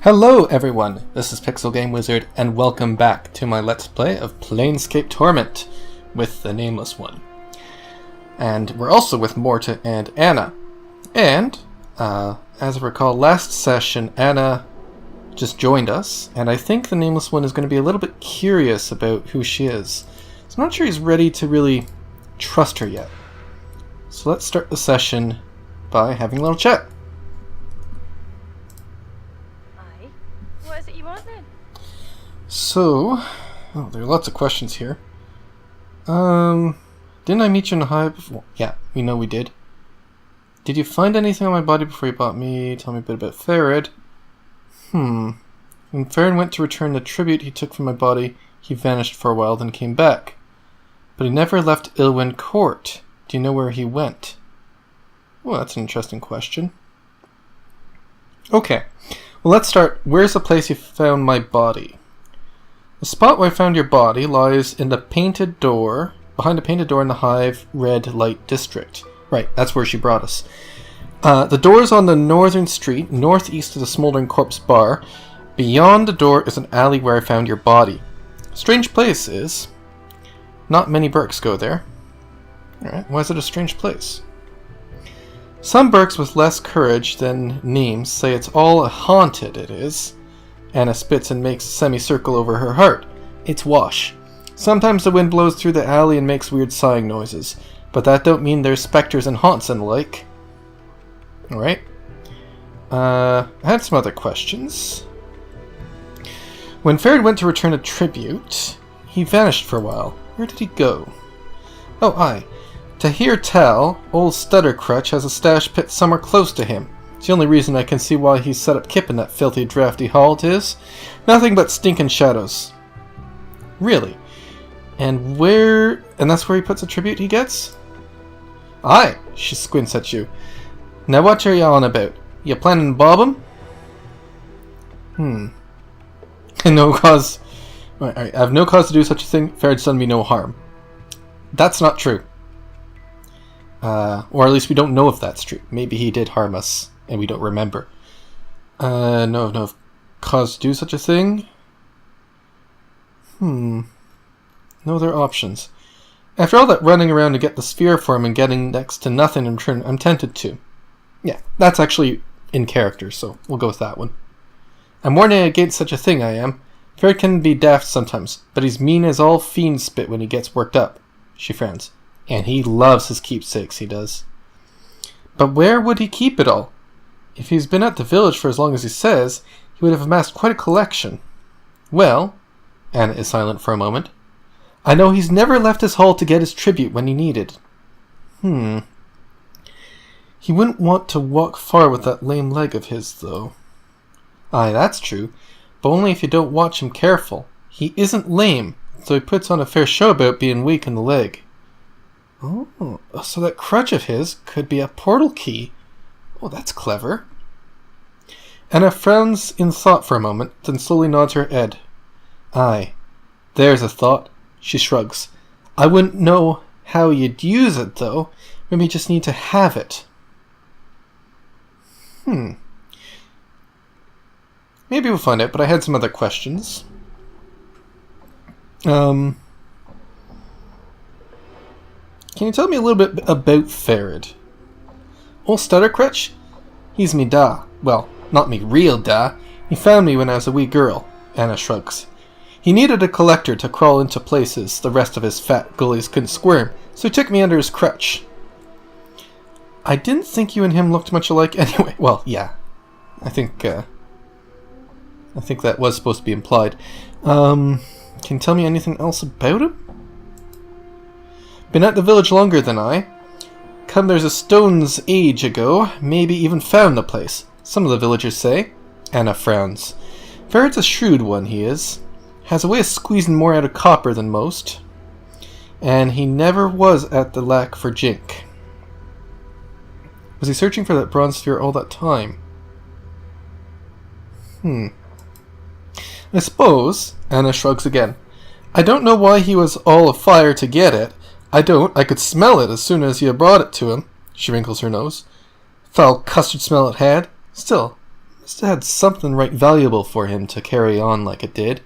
Hello everyone, this is PixelGameWizard and welcome back to my Let's Play of Planescape Torment with the Nameless One. And we're also with Morta and Anna. And, as I recall, last session Anna just joined us, and I think the Nameless One is going to be a little bit curious about who she is. So I'm not sure he's ready to really trust her yet. So let's start the session by having a little chat. What is it you want then? So, there are lots of questions here. Didn't I meet you in the hive before? Yeah, we know we did. Did you find anything on my body before you bought me? Tell me a bit about Farid. When Farid went to return the tribute he took from my body, he vanished for a while, then came back. But he never left Ilwyn Court. Do you know where he went? Well, that's an interesting question. Okay. Well, let's start. Where's the place you found my body? The spot where I found your body lies in the painted door, behind the painted door in the Hive Red Light District. Right, that's where she brought us. The door is on the northern street, northeast of the Smoldering Corpse Bar. Beyond the door is an alley where I found your body. Strange place is. Not many Burks go there. Alright, why is it a strange place? Some Burks with less courage than names say it's all haunted, it is. Anna spits and makes a semicircle over her heart. It's wash. Sometimes the wind blows through the alley and makes weird sighing noises, but that don't mean there's specters and haunts and the like. Alright. I had some other questions. When Farid went to return a tribute, he vanished for a while. Where did he go? Oh, aye. To hear tell, old Stuttercrutch has a stash pit somewhere close to him. It's the only reason I can see why he's set up Kip in that filthy, drafty hall, 'tis. Nothing but stinking shadows. Really? And where... and that's where he puts the tribute he gets? Aye, she squints at you. Now what are you on about? You planning to bob him? No cause... I have no cause to do such a thing. Farid's done me no harm. That's not true. Or at least we don't know if that's true. Maybe he did harm us, and we don't remember. No cause to do such a thing? No other options. After all that running around to get the sphere for him and getting next to nothing in return, I'm tempted to. Yeah, that's actually in character, so we'll go with that one. I'm warning against such a thing, I am. Farid can be daft sometimes, but he's mean as all fiends spit when he gets worked up. She frowns. And he loves his keepsakes, he does. But where would he keep it all? If he's been at the village for as long as he says, he would have amassed quite a collection. Well, Anna is silent for a moment. I know he's never left his hall to get his tribute when he needed. He wouldn't want to walk far with that lame leg of his, though. Aye, that's true, but only if you don't watch him careful. He isn't lame, so he puts on a fair show about being weak in the leg. Oh, so that crutch of his could be a portal key. Oh, that's clever. Anna frowns in thought for a moment, then slowly nods her head. Aye, there's a thought. She shrugs. I wouldn't know how you'd use it, though. Maybe you just need to have it. Maybe we'll find out, but I had some other questions. Can you tell me a little bit about Farid? Old Stuttercrutch? He's me da. Well, not me real da. He found me when I was a wee girl. Anna shrugs. He needed a collector to crawl into places the rest of his fat gullies couldn't squirm, so he took me under his crutch. I didn't think you and him looked much alike anyway. Well, yeah. I think that was supposed to be implied. Can you tell me anything else about him? Been at the village longer than I. Come there's a stone's age ago, maybe even found the place. Some of the villagers say. Anna frowns. Farid's a shrewd one, he is. Has a way of squeezing more out of copper than most. And he never was at the lack for jink. Was he searching for that bronze sphere all that time? I suppose, Anna shrugs again. I don't know why he was all afire to get it. I could smell it as soon as you brought it to him. She wrinkles her nose. Foul custard smell it had. Still, Must have had something right valuable for him to carry on like it did.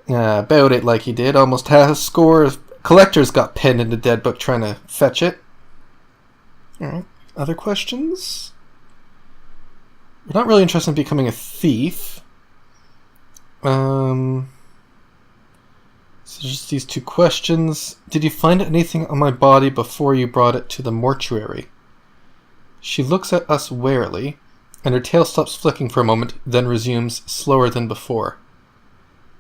About it like he did. Almost half a score of collectors got pinned in the dead book trying to fetch it. Alright, other questions? We're not really interested in becoming a thief. So just these 2 questions. Did you find anything on my body before you brought it to the mortuary? She looks at us warily, and her tail stops flicking for a moment, then resumes slower than before.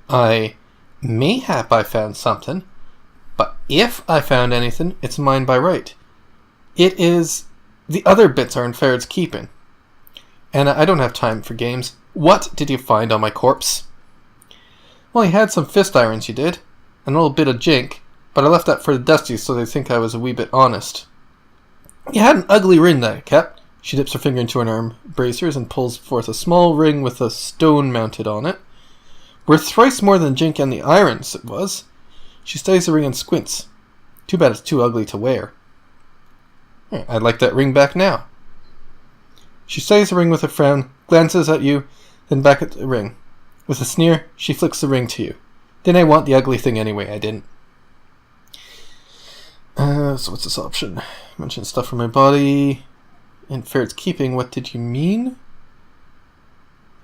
Mayhap I found something, but if I found anything, it's mine by right. It is... the other bits are in Ferret's keeping. And I don't have time for games. What did you find on my corpse? Well, you had some fist irons, you did. And a little bit of jink, but I left that for the dusties so they think I was a wee bit honest. You had an ugly ring that I kept. She dips her finger into her arm bracers and pulls forth a small ring with a stone mounted on it. Worth thrice more than jink and the irons, it was. She studies the ring and squints. Too bad it's too ugly to wear. I'd like that ring back now. She studies the ring with a frown, glances at you, then back at the ring. With a sneer, she flicks the ring to you. Didn't I want the ugly thing anyway? I didn't. So what's this option? Mention stuff from my body. In Ferret's keeping, what did you mean?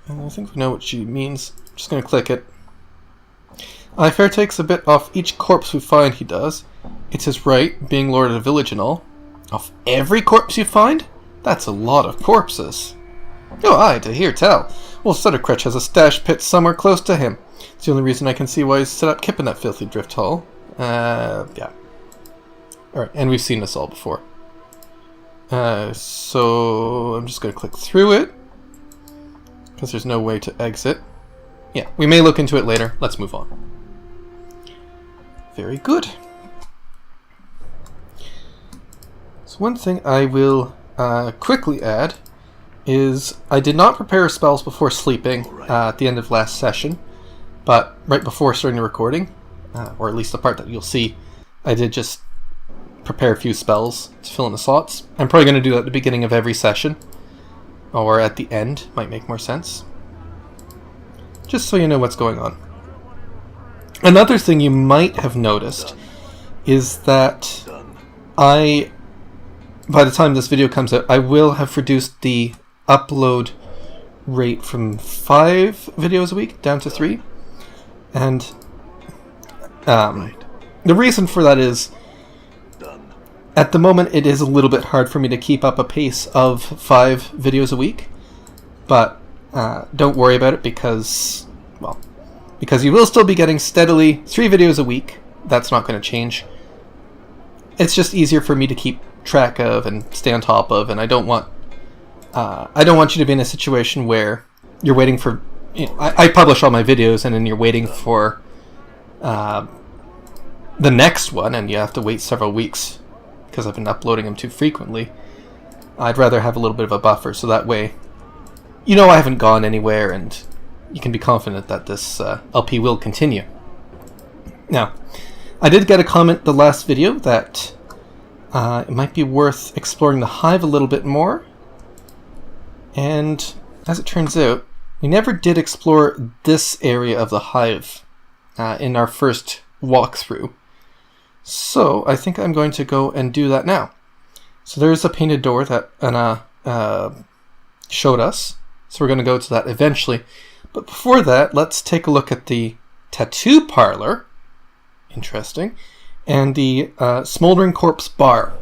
I think we know what she means. I'm just going to click it. Ferret takes a bit off each corpse we find, he does. It's his right, being lord of the village and all. Off every corpse you find? That's a lot of corpses. Oh, aye, to hear tell. Well, Suttercrutch has a stash pit somewhere close to him. It's the only reason I can see why he's set up kipping that filthy drift hall. Yeah. Alright, and we've seen this all before. So I'm just going to click through it, because there's no way to exit. Yeah, we may look into it later. Let's move on. Very good. So one thing I will quickly add is I did not prepare spells before sleeping at the end of last session, but right before starting the recording, or at least the part that you'll see, I did just prepare a few spells to fill in the slots. I'm probably going to do that at the beginning of every session, or at the end, might make more sense. Just so you know what's going on. Another thing you might have noticed is that by the time this video comes out, I will have reduced the upload rate from 5 videos a week down to 3. And the reason for that is, at the moment, it is a little bit hard for me to keep up a pace of 5 videos a week. But don't worry about it because you will still be getting steadily 3 videos a week. That's not going to change. It's just easier for me to keep track of and stay on top of, and I don't want you to be in a situation where you're waiting for... I publish all my videos and then you're waiting for the next one and you have to wait several weeks because I've been uploading them too frequently. I'd rather have a little bit of a buffer so that way I haven't gone anywhere and you can be confident that this LP will continue. Now, I did get a comment the last video that it might be worth exploring the hive a little bit more, and as it turns out, we never did explore this area of the hive in our first walkthrough. So I think I'm going to go and do that now. So there's a painted door that Anna showed us, so we're going to go to that eventually. But before that, let's take a look at the tattoo parlor. Interesting. And the smoldering corpse bar.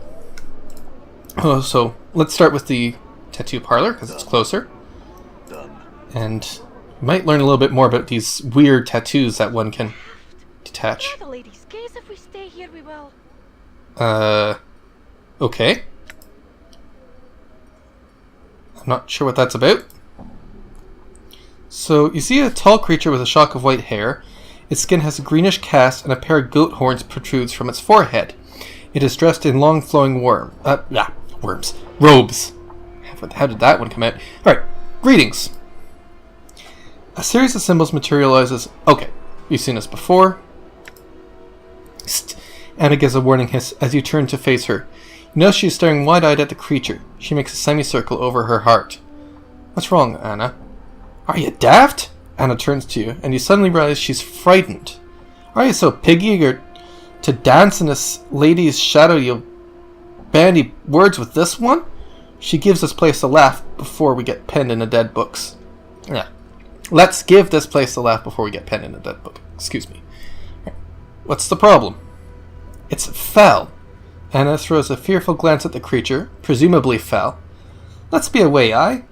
So let's start with the tattoo parlor because it's closer. And you might learn a little bit more about these weird tattoos that one can detach. The lady's case. If we stay here, we will. Okay. I'm not sure what that's about. So you see a tall creature with a shock of white hair. Its skin has a greenish cast and a pair of goat horns protrudes from its forehead. It is dressed in long flowing robes. How did that one come out? Alright, greetings. A series of symbols materializes. Okay, you've seen this before. Anna gives a warning hiss as you turn to face her. You notice she's staring wide-eyed at the creature. She makes a semicircle over her heart. What's wrong, Anna? Are you daft? Anna turns to you, and you suddenly realize she's frightened. Are you so pig-eager to dance in this lady's shadow you'll bandy words with this one? She gives this place a laugh before we get penned in the dead books. Yeah. Let's give this place a laugh before we get penned in a dead book. Excuse me. Right. What's the problem? It's Fel. Anna throws a fearful glance at the creature, presumably Fel. Let's be away, aye?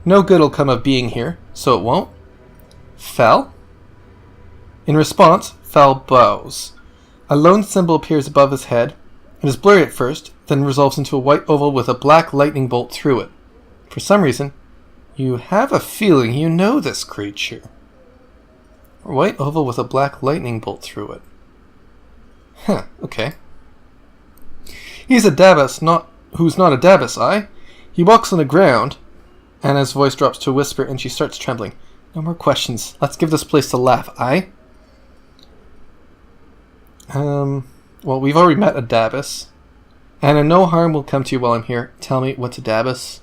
No good'll come of being here, so it won't. Fel? In response, Fel bows. A lone symbol appears above his head. It is blurry at first, then resolves into a white oval with a black lightning bolt through it. For some reason, you have a feeling you know this creature. A white oval with a black lightning bolt through it. Huh, okay. He's a Dabus, who's not a Dabus, aye? He walks on the ground. Anna's voice drops to a whisper and she starts trembling. No more questions. Let's give this place a laugh, aye? Well, we've already met a Dabus. Anna, no harm will come to you while I'm here. Tell me, what's a Dabus?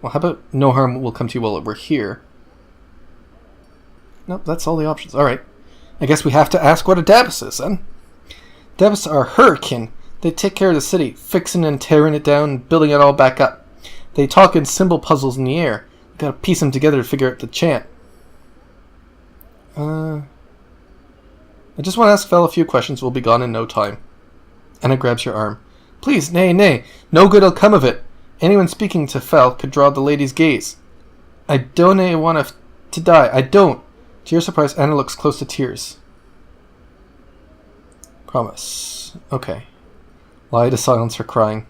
Well, how about no harm will come to you while we're here? Nope, that's all the options. Alright. I guess we have to ask what a Dabus is, then. Dabus are hurricane. They take care of the city, fixing and tearing it down and building it all back up. They talk in symbol puzzles in the air. You gotta piece them together to figure out the chant. I just want to ask Fel a few questions. We'll be gone in no time. Anna grabs your arm. Please, nay, nay. No good'll come of it. Anyone speaking to Fel could draw the lady's gaze. I don't want to die. I don't. To your surprise, Anna looks close to tears. Promise. Okay. Lie to silence her crying.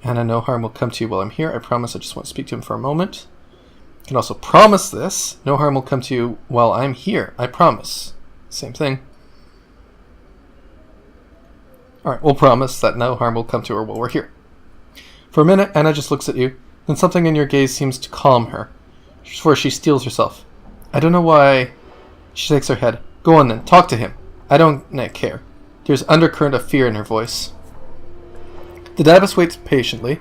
Anna, no harm will come to you while I'm here. I promise. I just want to speak to him for a moment. You can also promise this. No harm will come to you while I'm here. I promise. Same thing. Alright, we'll promise that no harm will come to her while we're here. For a minute, Anna just looks at you. Then something in your gaze seems to calm her. Before she steels herself. I don't know why. She shakes her head. Go on then. Talk to him. I don't care. There's undercurrent of fear in her voice. The Dabus waits patiently,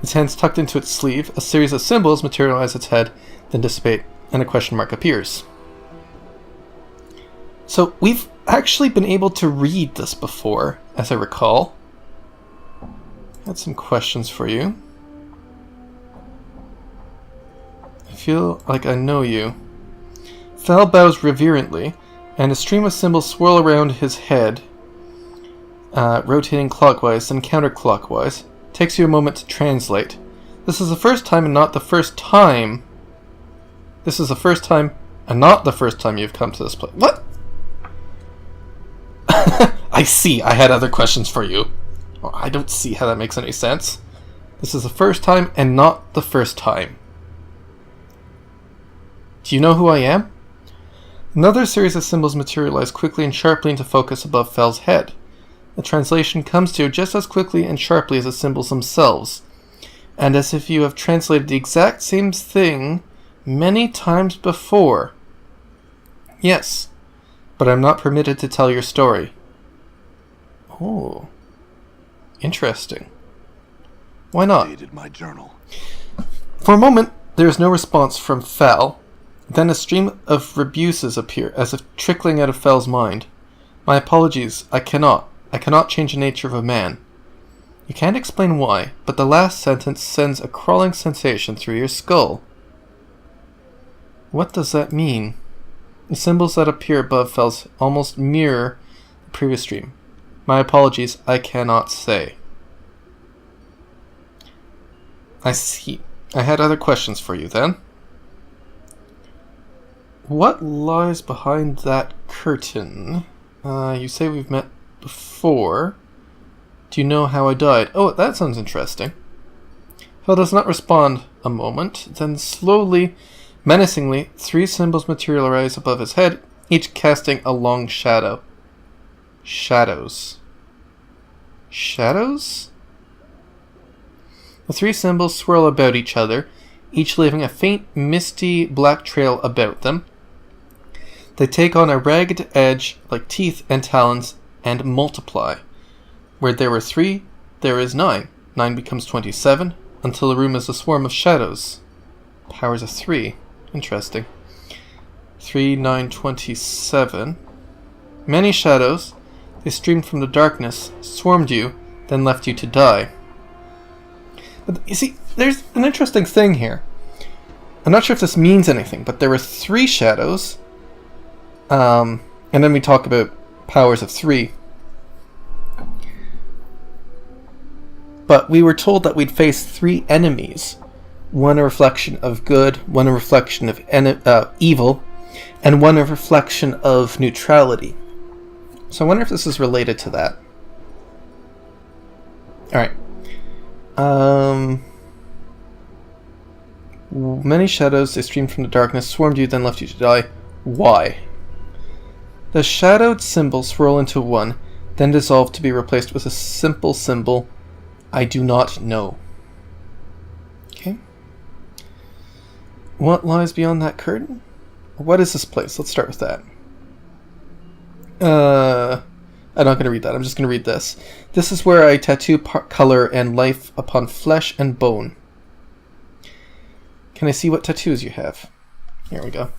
its hands tucked into its sleeve. A series of symbols materialize its head, then dissipate, and a question mark appears. So, we've actually been able to read this before, as I recall. I had some questions for you. I feel like I know you. Fel bows reverently, and a stream of symbols swirl around his head, rotating clockwise and counterclockwise. Takes you a moment to translate. This is the first time and not the first time. This is the first time and not the first time you've come to this place. What? I see. I had other questions for you. Oh, I don't see how that makes any sense. This is the first time and not the first time. Do you know who I am? Another series of symbols materialize quickly and sharply into focus above Fel's head. The translation comes to you just as quickly and sharply as the symbols themselves, and as if you have translated the exact same thing many times before. Yes, but I'm not permitted to tell your story. Oh, interesting. Why not? Dated my journal. For a moment, there is no response from Fel. Then a stream of rebuses appear, as if trickling out of Fel's mind. My apologies, I cannot change the nature of a man. You can't explain why, but the last sentence sends a crawling sensation through your skull. What does that mean? The symbols that appear above Fel's almost mirror the previous stream. My apologies, I cannot say. I see. I had other questions for you then. What lies behind that curtain? You say we've met before. Do you know how I died? Oh, that sounds interesting. Fel does not respond a moment. Then slowly, menacingly, 3 symbols materialize above his head, each casting a long shadow. Shadows. Shadows? The 3 symbols swirl about each other, each leaving a faint, misty black trail about them. They take on a ragged edge like teeth and talons and multiply. Where there were 3, there is 9. 9 becomes 27, until the room is a swarm of shadows. Powers of 3. Interesting. 3, 9, 27. Many shadows. They streamed from the darkness, swarmed you, then left you to die. But you see, there's an interesting thing here. I'm not sure if this means anything, but there were 3 shadows. And then we talk about powers of 3. But we were told that we'd face 3 enemies. One a reflection of good, one a reflection of evil, and one a reflection of neutrality. So I wonder if this is related to that. Alright. Many shadows, they streamed from the darkness, swarmed you, then left you to die. Why? The shadowed symbol swirl into one, then dissolve to be replaced with a simple symbol. I do not know. Okay. What lies beyond that curtain? What is this place? Let's start with that. I'm not going to read that. I'm just going to read this. This is where I tattoo color and life upon flesh and bone. Can I see what tattoos you have? Here we go.